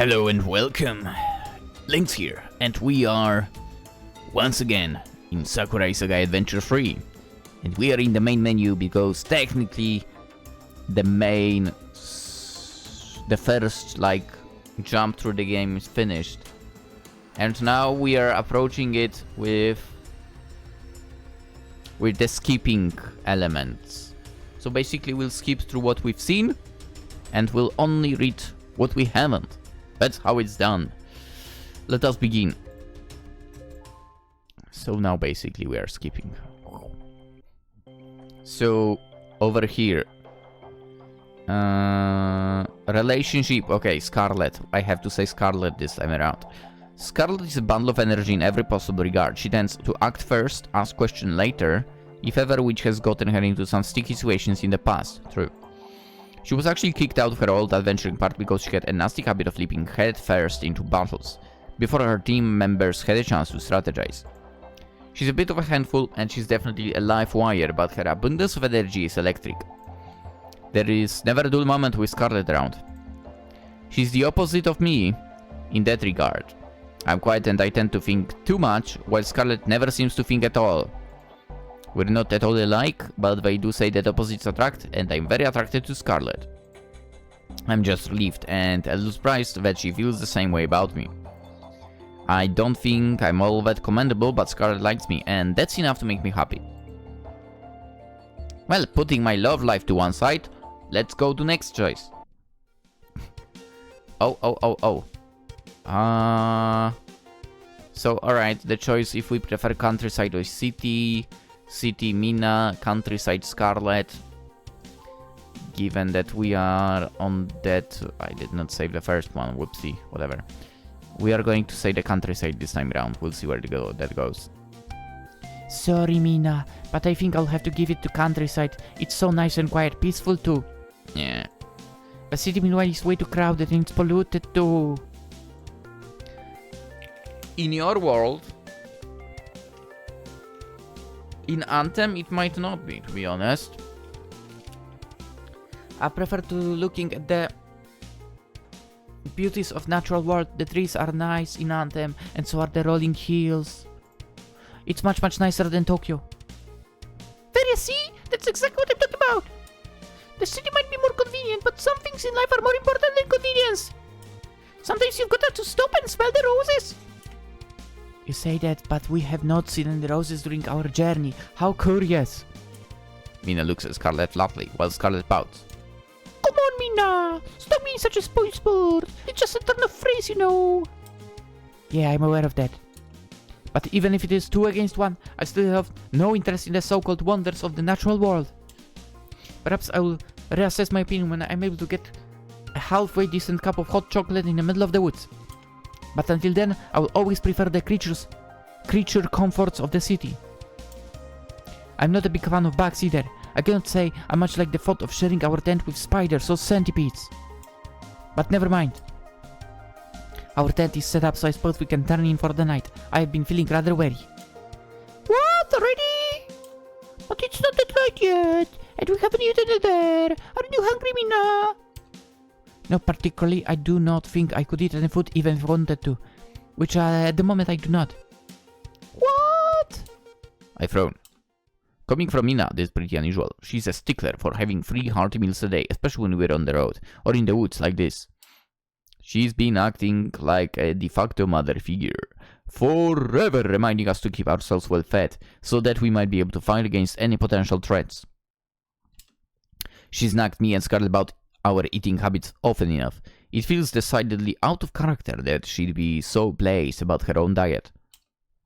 Hello and welcome, Lynx here, and we are once again in Sakura Isekai Adventure 3, and we are in the main menu because technically the first jump through the game is finished, and now we are approaching it with the skipping elements. So basically we'll skip through what we've seen and we'll only read what we haven't. That's how it's done. Let us begin. So now basically we are skipping. So over here, relationship. Okay, Scarlet. I have to say Scarlet this time around. Scarlet is a bundle of energy in every possible regard. She tends to act first, ask questions later, if ever, which has gotten her into some sticky situations in the past. True. She was actually kicked out of her old adventuring part because she had a nasty habit of leaping head first into battles, before her team members had a chance to strategize. She's a bit of a handful, and she's definitely a live wire, but her abundance of energy is electric. There is never a dull moment with Scarlet around. She's the opposite of me in that regard. I'm quiet and I tend to think too much, while Scarlet never seems to think at all. We're not at all alike, but they do say that opposites attract, and I'm very attracted to Scarlet. I'm just relieved and a little surprised that she feels the same way about me. I don't think I'm all that commendable, but Scarlet likes me, and that's enough to make me happy. Well, putting my love life to one side, let's go to next choice. So alright, the choice if we prefer countryside or city. City Mina, countryside Scarlet. Given that we are on that... I did not save the first one, whoopsie, whatever. We are going to say the countryside this time around. We'll see where that goes. Sorry, Mina, but I think I'll have to give it to countryside. It's so nice and quiet, peaceful too. Yeah. The city meanwhile is way too crowded and it's polluted too. In your world... In Anthem, it might not be, to be honest. I prefer to looking at the beauties of natural world. The trees are nice in Anthem, and so are the rolling hills. It's much nicer than Tokyo. There you see? That's exactly what I'm talking about. The city might be more convenient, but some things in life are more important than convenience. Sometimes you've got to stop and smell the roses. You say that, but we have not seen any roses during our journey. How curious. Mina looks at Scarlet flatly, while Scarlet pouts. Come on, Mina! Stop being such a spoil sport! It's just a turn of phrase, you know! Yeah, I'm aware of that. But even if it is 2 against 1, I still have no interest in the so-called wonders of the natural world. Perhaps I will reassess my opinion when I'm able to get a halfway decent cup of hot chocolate in the middle of the woods. But until then, I will always prefer the creature comforts of the city. I'm not a big fan of bugs either. I cannot say I much like the thought of sharing our tent with spiders or centipedes. But never mind. Our tent is set up so I suppose we can turn in for the night. I have been feeling rather weary. What? Already? But it's not that late yet. And we haven't eaten there. Aren't you hungry, Mina? No, particularly, I do not think I could eat any food even if I wanted to. Which at the moment I do not. What? I frown. Coming from Mina, this is pretty unusual. She's a stickler for having 3 hearty meals a day, especially when we're on the road, or in the woods like this. She's been acting like a de facto mother figure, forever reminding us to keep ourselves well fed, so that we might be able to fight against any potential threats. She's nagged me and Scarlet about our eating habits often enough. It feels decidedly out of character that she'd be so blase about her own diet.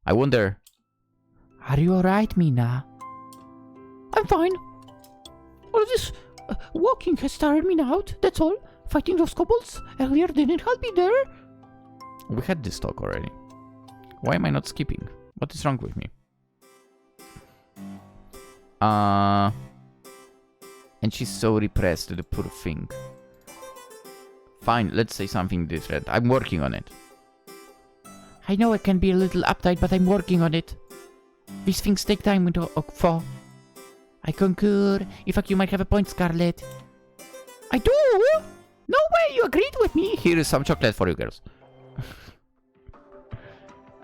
I wonder... Are you alright, Mina? I'm fine. All this walking has tired me out, that's all. Fighting those kobolds earlier didn't help me there. We had this talk already. Why am I not skipping? What is wrong with me? And she's so repressed, the poor thing. Fine, let's say something different. I'm working on it. I know I can be a little uptight, but I'm working on it. These things take time to for. I concur. In fact, you might have a point, Scarlet. I do? No way, you agreed with me. Here is some chocolate for you girls.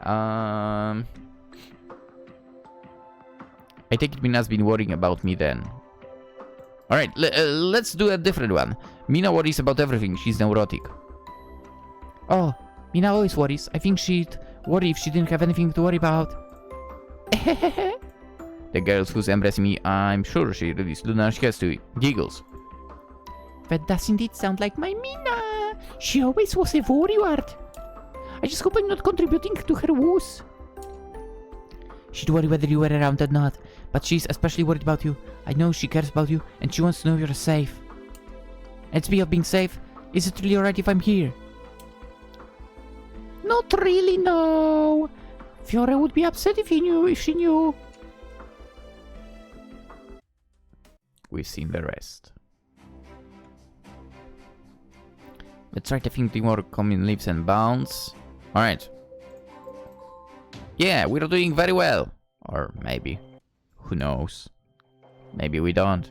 I take it Mina's been worrying about me then. Alright, let's do a different one. Mina worries about everything. She's neurotic. Oh, Mina always worries. I think she'd worry if she didn't have anything to worry about. The girls who's embracing me, I'm sure she released Luna. She has to giggles. That does indeed sound like my Mina. She always was a worrywart. I just hope I'm not contributing to her woes. She'd worry whether you were around or not, but she's especially worried about you. I know she cares about you, and she wants to know you're safe. And speaking of being safe, is it really alright if I'm here? Not really, no. Fiore would be upset if she knew. We've seen the rest. Let's try to think more common leaps and bounds. Alright. Yeah, we're doing very well. Or maybe. Who knows? Maybe we don't.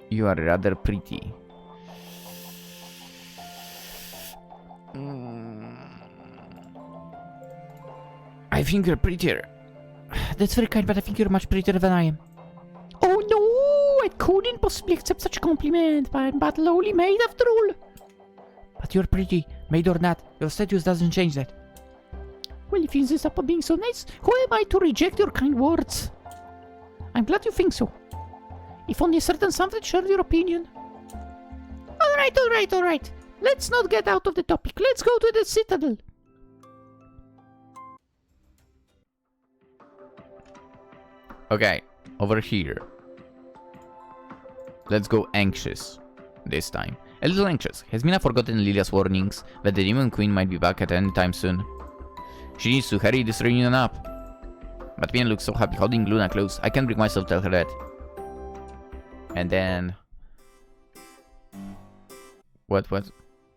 You are rather pretty. I think you're prettier. That's very kind, but I think you're much prettier than I am. Oh no! I couldn't possibly accept such a compliment. I'm but lowly maid after all. But you're pretty, maid or not. Your status doesn't change that. Well, if you insist upon being so nice, who am I to reject your kind words? I'm glad you think so. If only a certain something shared your opinion. Alright. Let's not get out of the topic. Let's go to the citadel. Okay, over here. Let's go anxious this time. A little anxious. Has Mina forgotten Lilia's warnings that the Demon Queen might be back at any time soon? She needs to hurry this reunion up. But Mina looks so happy holding Luna close. I can't bring myself to tell her that. And then... What?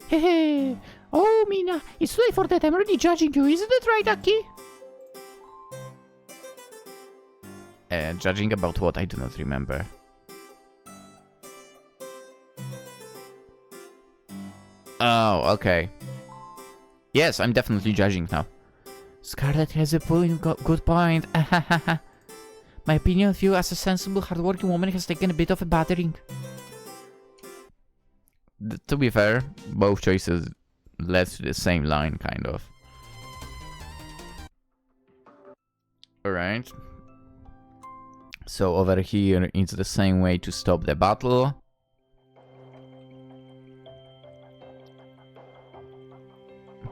Hehe. Oh, Mina, it's too late for that. I'm already judging you. Isn't it right, Aki? Judging about what? I do not remember. Oh, okay. Yes, I'm definitely judging now. Scarlet has a good point. My opinion of you as a sensible, hardworking woman has taken a bit of a battering. To be fair, both choices led to the same line, kind of. Alright. So over here, it's the same way to stop the battle.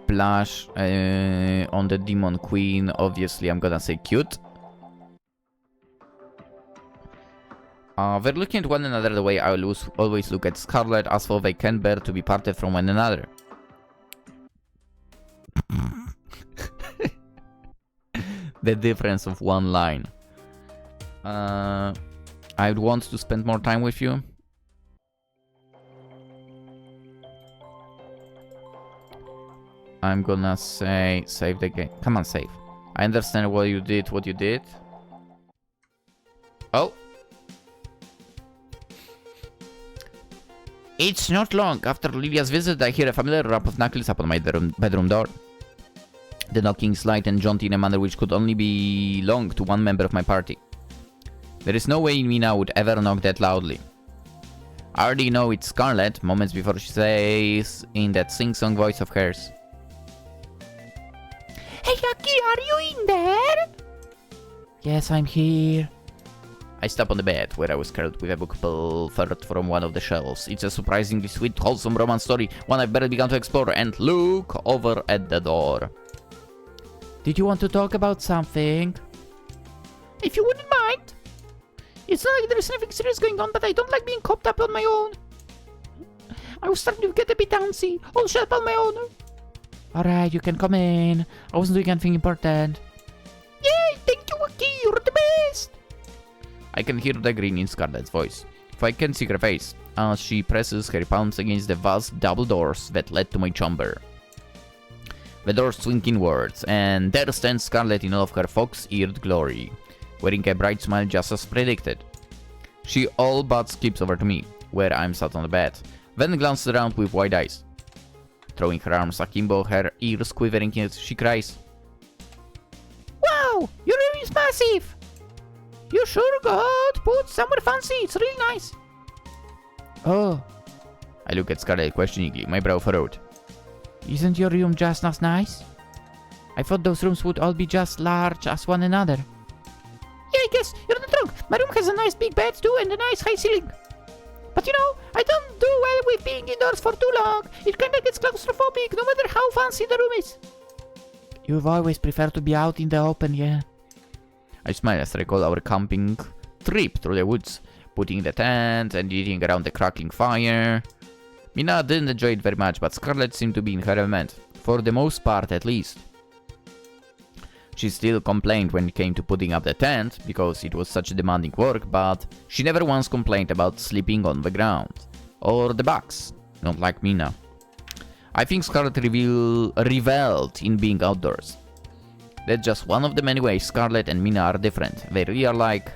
Blush on the Demon Queen, obviously I'm gonna say cute. They're looking at one another the way I always look at Scarlet, as though they can't bear to be parted from one another. The difference of one line. I'd want to spend more time with you. I'm gonna say save the game. Come on, save. I understand what you did. Oh. It's not long after Lilia's visit I hear a familiar rap of knuckles upon my bedroom door. The knocking is light and jaunty in a manner which could only belong to one member of my party. There is no way Mina would ever knock that loudly. I already know it's Scarlet, moments before she says in that sing-song voice of hers. Hey Aki, are you in there? Yes, I'm here. I stop on the bed, where I was curled with a book pilfered from one of the shelves. It's a surprisingly sweet, wholesome romance story, one I've barely begun to explore, and look over at the door. Did you want to talk about something? If you wouldn't mind. It's not like there's anything serious going on, but I don't like being cooped up on my own. I was starting to get a bit antsy, all shut up on my own. Alright, you can come in. I wasn't doing anything important. Yay, thank you, Aki, you're the best. I can hear the grin in Scarlet's voice, if I can see her face, as she presses her palms against the vast double doors that led to my chamber. The doors swing inwards, and there stands Scarlet in all of her fox-eared glory, wearing a bright smile just as predicted. She all but skips over to me. where I'm sat on the bed, then glances around with wide eyes. Throwing her arms akimbo, her ears quivering as she cries. Wow, your room is massive. You sure got put somewhere fancy. It's really nice. Oh, I look at Scarlet questioningly, my brow furrowed. Isn't your room just as nice? I thought those rooms would all be just large as one another. Yeah, I guess you're not wrong. My room has a nice big bed too and a nice high ceiling. But you know, I don't do well with being indoors for too long. It kinda gets claustrophobic no matter how fancy the room is. You've always preferred to be out in the open, yeah? I smile as I recall our camping trip through the woods, putting the tent and eating around the crackling fire. Mina didn't enjoy it very much, but Scarlet seemed to be in her element, for the most part at least. She still complained when it came to putting up the tent, because it was such demanding work, but she never once complained about sleeping on the ground. Or the bugs, not like Mina. I think Scarlet reveled in being outdoors. That's just one of the many ways Scarlet and Mina are different. They really are like...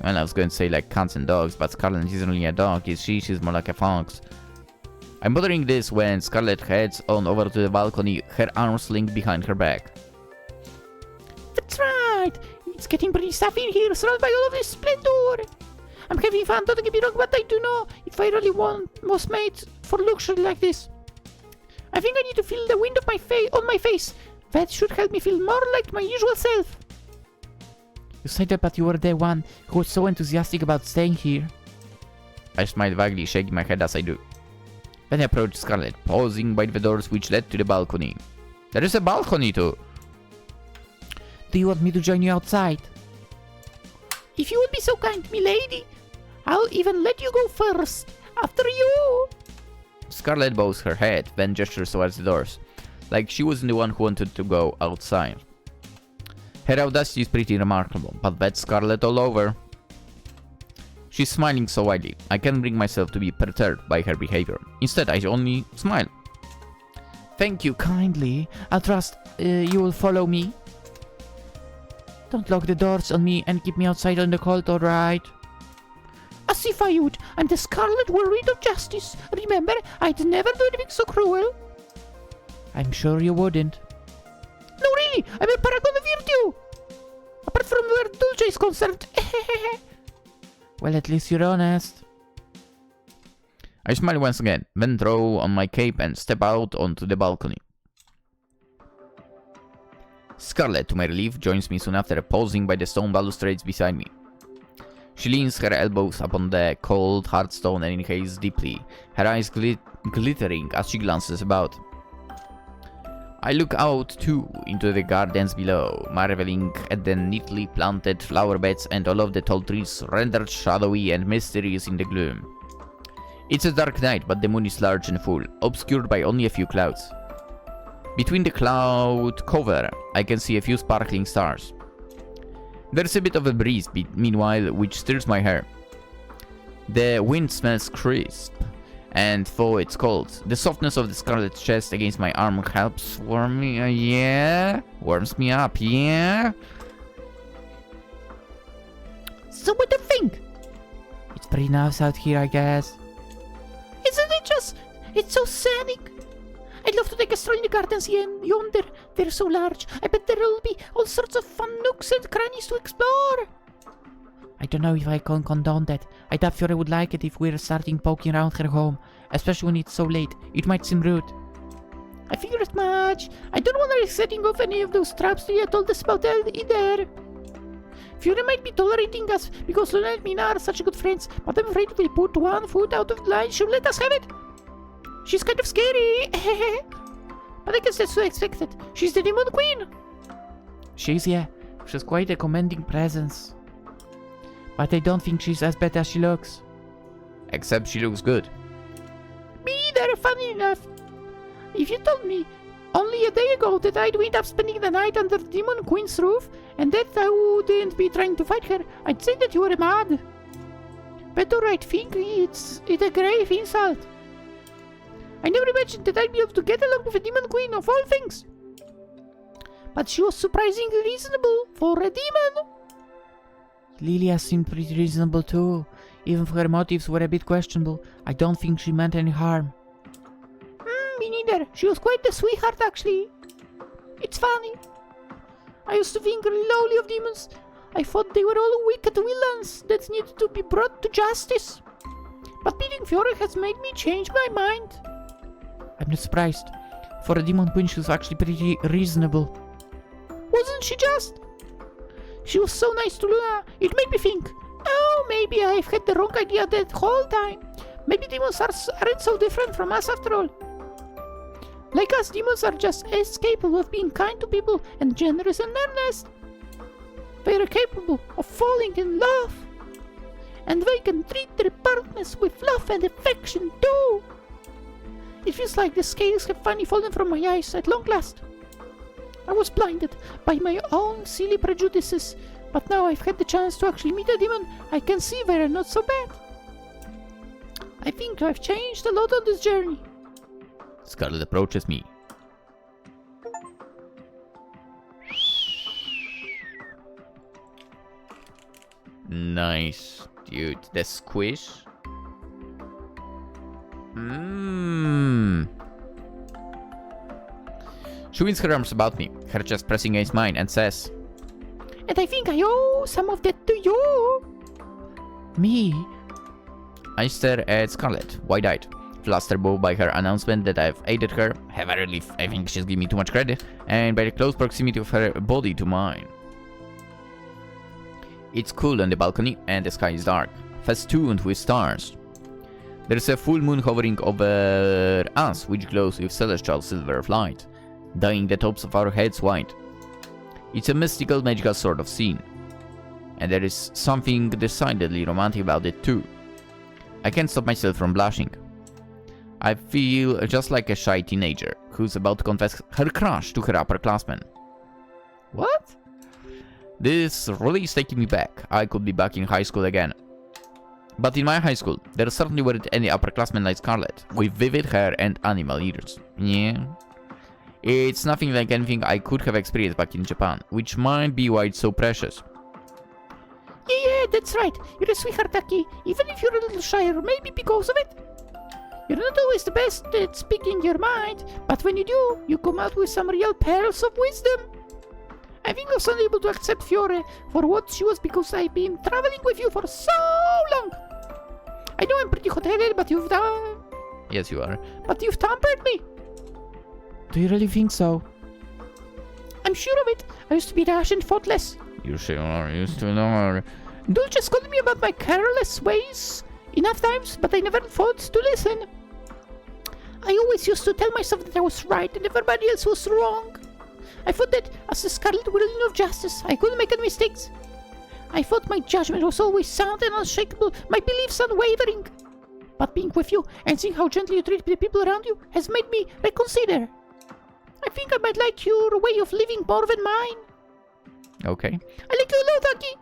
Well, I was going to say like cats and dogs, but Scarlet isn't really a dog, is she? She's more like a fox. I'm bothering this when Scarlet heads on over to the balcony, her arms linked behind her back. That's right! It's getting pretty stuffy in here, surrounded by all of this splendor! I'm having fun, don't get me wrong, but I do know if I really was made for luxury like this. I think I need to feel the wind of on my face. That should help me feel more like my usual self. You said that, but you were the one who was so enthusiastic about staying here. I smile vaguely, shaking my head as I do. Then I approach Scarlet, pausing by the doors which led to the balcony. There is a balcony too! Do you want me to join you outside? If you would be so kind, milady, I'll even let you go first. After you! Scarlet bows her head, then gestures towards the doors, like she wasn't the one who wanted to go outside. Her audacity is pretty remarkable, but that's Scarlet all over. She's smiling so widely, I can't bring myself to be perturbed by her behavior. Instead, I only smile. Thank you kindly. I'll trust you will follow me. Don't lock the doors on me and keep me outside on the cold, alright? As if I would. I'm the Scarlet Worried of Justice. Remember, I'd never do anything so cruel. I'm sure you wouldn't. No, really, I'm a paragon of virtue. Apart from where Dulce is concerned. Well, at least you're honest. I smile once again, then throw on my cape and step out onto the balcony. Scarlet, to my relief, joins me soon after, pausing by the stone balustrades beside me. She leans her elbows upon the cold, hard stone and inhales deeply, her eyes glittering as she glances about. I look out, too, into the gardens below, marveling at the neatly planted flower beds and all of the tall trees rendered shadowy and mysterious in the gloom. It's a dark night, but the moon is large and full, obscured by only a few clouds. Between the cloud cover, I can see a few sparkling stars. There's a bit of a breeze, meanwhile, which stirs my hair. The wind smells crisp, and though it's cold, the softness of the Scarlet's chest against my arm helps warm me, warms me up, yeah? So what do you think? It's pretty nice out here, I guess. Isn't it just... It's so scenic. I'd love to take a stroll in the gardens yonder. They're so large. I bet there'll be all sorts of fun nooks and crannies to explore. I don't know if I can condone that. I doubt Fiore would like it if we're starting poking around her home, especially when it's so late. It might seem rude. I figured as much. I don't want to risk setting off any of those traps you told us about either. Fiore might be tolerating us because Luna and Mina are such good friends, but I'm afraid if we put one foot out of line, she'll let us have it. She's kind of scary, but I guess that's to expect it. She's the Demon Queen. She's, yeah. She's quite a commanding presence. But I don't think she's as bad as she looks. Except she looks good. Me either, funny enough. If you told me only a day ago that I'd wind up spending the night under Demon Queen's roof, and that I wouldn't be trying to fight her, I'd say that you were mad. But alright, think it's a grave insult. I never imagined that I'd be able to get along with a Demon Queen of all things. But she was surprisingly reasonable for a demon. Lilia seemed pretty reasonable too. Even if her motives were a bit questionable, I don't think she meant any harm. Me neither. She was quite the sweetheart, actually. It's funny. I used to think really lowly of demons. I thought they were all wicked villains that needed to be brought to justice. But meeting Fiore has made me change my mind. I'm not surprised. For a demon queen, she was actually pretty reasonable. Wasn't she just? She was so nice to Luna, it made me think, oh, maybe I've had the wrong idea that whole time. Maybe demons aren't so different from us after all. Like us, demons are just as capable of being kind to people and generous and earnest. They are capable of falling in love. And they can treat their partners with love and affection too. It feels like the scales have finally fallen from my eyes at long last. I was blinded by my own silly prejudices, but now I've had the chance to actually meet a demon. I can see they're not so bad. I think I've changed a lot on this journey. Scarlet approaches me. Nice, dude. The squish. She wins her arms about me, her chest pressing against mine, and says, And I think I owe some of that to you. Me? I stare at Scarlet, wide-eyed, flustered both by her announcement that I've aided her, I think she's giving me too much credit, and by the close proximity of her body to mine. It's cool on the balcony, and the sky is dark, festooned with stars. There's a full moon hovering over us, which glows with celestial silver of light, dyeing the tops of our heads white. It's a mystical, magical sort of scene, and there is something decidedly romantic about it too. I can't stop myself from blushing. I feel just like a shy teenager who's about to confess her crush to her upperclassmen. What? This really is taking me back. I could be back in high school again. But in my high school, there certainly weren't any upperclassmen like Scarlet, with vivid hair and animal ears. Yeah. It's nothing like anything I could have experienced back in Japan, which might be why it's so precious. Yeah, that's right. You're a sweetheart, Taki, even if you're a little shy, or maybe because of it. You're not always the best at speaking your mind, but when you do, you come out with some real pearls of wisdom. I think I was unable to accept Fiore for what she was because I've been traveling with you for so long. I know I'm pretty hot-headed, but you've done... Yes, you are. But you've tampered me. Do you really think so? I'm sure of it. I used to be rash and thoughtless. You sure are, you still are. Dulce scolded me about my careless ways enough times, but I never thought to listen. I always used to tell myself that I was right and everybody else was wrong. I thought that as the Scarlet Whirlwind of Justice, I couldn't make any mistakes. I thought my judgment was always sound and unshakable, my beliefs unwavering. But being with you and seeing how gently you treat the people around you has made me reconsider. I think I might like your way of living more than mine. Okay. I like you a lot, Aki.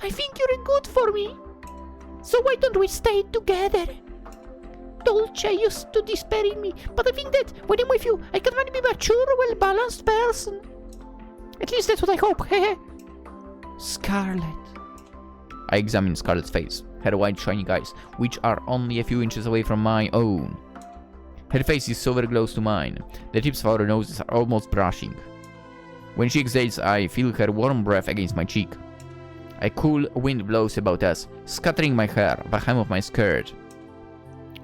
I think you're good for me. So why don't we stay together? Dulce used to despair in me, but I think that when I'm with you, I can finally be a mature, well-balanced person. At least that's what I hope. Scarlet. I examine Scarlet's face, her white shining eyes, which are only a few inches away from my own. Her face is so very close to mine, the tips of our noses are almost brushing. When she exhales, I feel her warm breath against my cheek. A cool wind blows about us, scattering my hair, the hem of my skirt.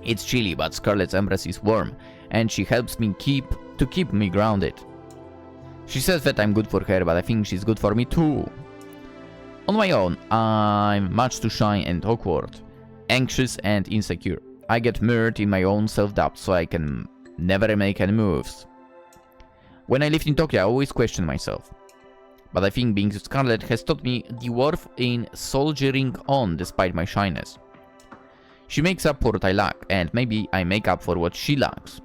It's chilly, but Scarlet's embrace is warm, and she helps me keep me grounded. She says that I'm good for her, but I think she's good for me too. On my own, I'm much too shy and awkward, anxious and insecure. I get mired in my own self-doubt, so I can never make any moves. When I lived in Tokyo, I always questioned myself. But I think being with Scarlet has taught me the worth in soldiering on despite my shyness. She makes up for what I lack, and maybe I make up for what she lacks.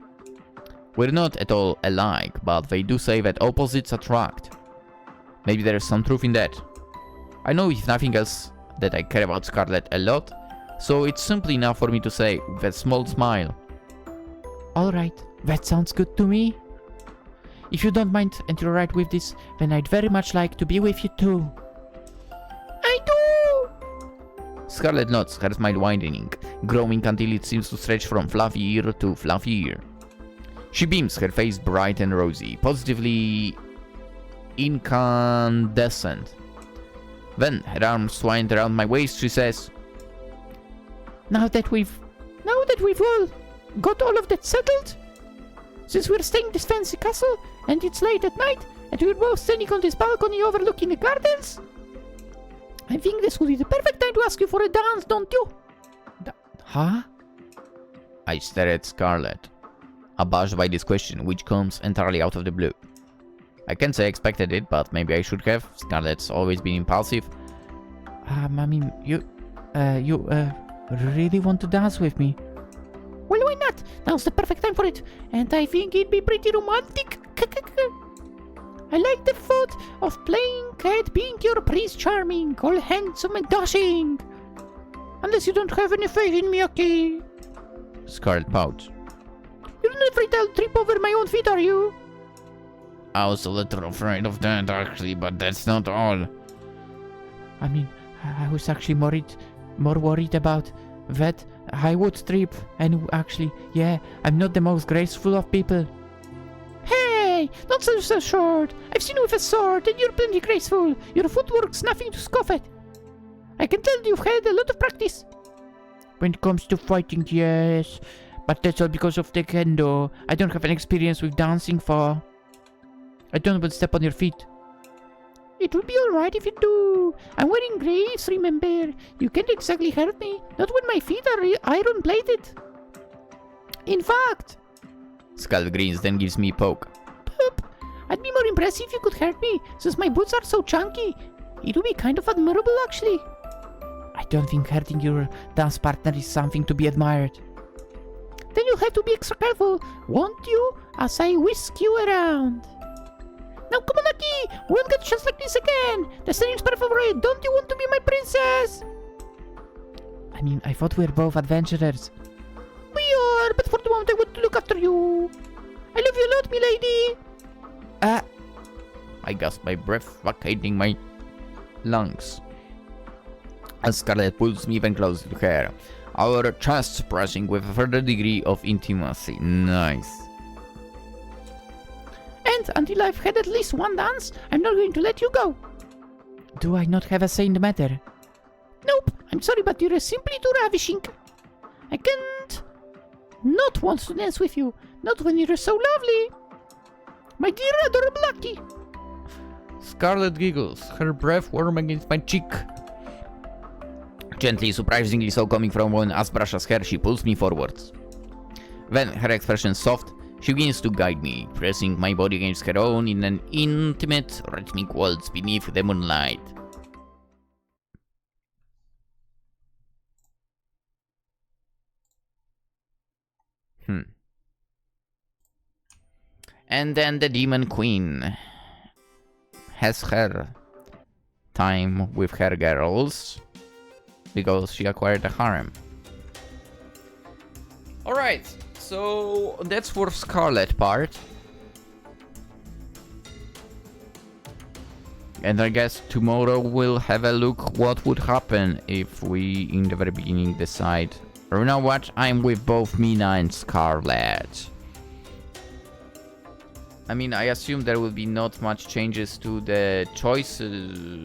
We're not at all alike, but they do say that opposites attract. Maybe there is some truth in that. I know if nothing else that I care about Scarlet a lot, so it's simply enough for me to say with a small smile. Alright, that sounds good to me. If you don't mind and you're right with this, then I'd very much like to be with you too. I do! Scarlet nods, her smile widening, growing until it seems to stretch from fluffy ear to fluffy ear. She beams, her face bright and rosy, positively incandescent. Then, her arms twined around my waist, she says, Now that we've all got all of that settled, since we're staying in this fancy castle, and it's late at night, and we're both standing on this balcony overlooking the gardens, I think this would be the perfect time to ask you for a dance, don't you? Huh? I stare at Scarlet, abashed by this question, which comes entirely out of the blue. I can't say I expected it, but maybe I should have. Scarlet's always been impulsive. I mean, you really want to dance with me? Well, why not? Now's the perfect time for it, and I think it'd be pretty romantic. I like the thought of playing at being your Prince Charming, all handsome and dashing. Unless you don't have any faith in me, okay? Scarlet pouts. You're not afraid I'll trip over my own feet, are you? I was a little afraid of that actually, but that's not all. I mean, I was actually more worried about that I would trip, and actually, yeah, I'm not the most graceful of people. Hey, don't sell yourself short. I've seen you with a sword, and you're plenty graceful. Your footwork's nothing to scoff at. I can tell you've had a lot of practice. When it comes to fighting, yes, but that's all because of the kendo. I don't have any experience with dancing for. I don't want to step on your feet. It will be alright if you do. I'm wearing graves, remember? You can't exactly hurt me. Not when my feet are iron-plated. In fact... Scarlet grins, then gives me a poke. Poop. I'd be more impressed if you could hurt me, since my boots are so chunky. It would be kind of admirable, actually. I don't think hurting your dance partner is something to be admired. Then you'll have to be extra careful, won't you? As I whisk you around. Now come on, Aki! We won't get a chance like this again! The setting's perfect for it! Don't you want to be my princess? I mean, I thought we were both adventurers. We are, but for the moment I want to look after you. I love you a lot, milady! I gasp my breath, vacating my lungs. As Scarlet pulls me even closer to her, our chests pressing with a further degree of intimacy. Nice. And until I've had at least one dance, I'm not going to let you go. Do I not have a say in the matter? Nope, I'm sorry, but you're simply too ravishing. I can't not want to dance with you, not when you're so lovely. My dear adorable Lucky. Scarlet giggles, her breath warm against my cheek. Gently, surprisingly so coming from one as brush as her, she pulls me forwards. Then, her expression soft, she begins to guide me, pressing my body against her own in an intimate, rhythmic waltz beneath the moonlight. And then the Demon Queen has her time with her girls because she acquired a harem. Alright, so that's for Scarlet part. And I guess tomorrow we'll have a look what would happen if we in the very beginning decide, or you know what, I'm with both Mina and Scarlet. I mean, I assume there will be not much changes to the choices,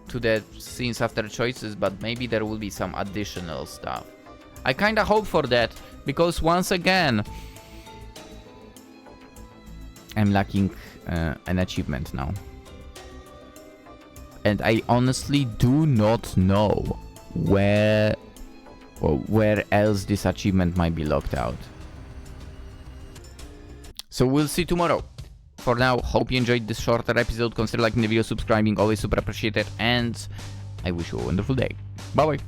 to the scenes after choices, but maybe there will be some additional stuff. I kinda hope for that, because once again, I'm lacking an achievement now. And I honestly do not know where else this achievement might be locked out. So we'll see tomorrow. For now, hope you enjoyed this shorter episode. Consider liking the video, subscribing, always super appreciated, and I wish you a wonderful day. Bye bye.